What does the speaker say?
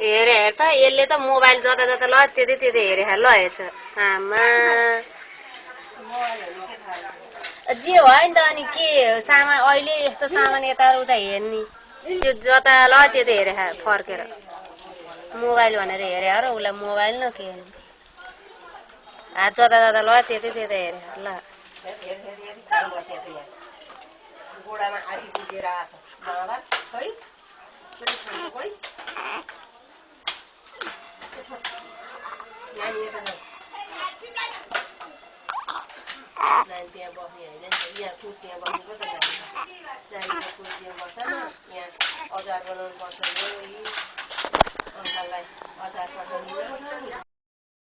हेरे हेर त यसले त मोबाइल जता जता ल त्यतै त्यतै हेरे लएछ आमा जे भयो नि त अनि के सामान अहिले यस्तो सामान यता उता हेर्ने त्यो जता ल त्यतै हेरे फर्केर मोबाइल भनेर हेरे हो र उसलाई मोबाइल न के हात जता जता ल त्यतै त्यतै हेरे ल गोडामा आधी पुजेर आछ बाबा खै खै नानी यता जाऊ नानी त्यहाँ बस्ने होइन नि यहाँ कुर्सीमा बस्नु पो त नानीको कुर्सीमा बस्छ न यहाँ अचार बनाउनु पर्छ अङ्कललाई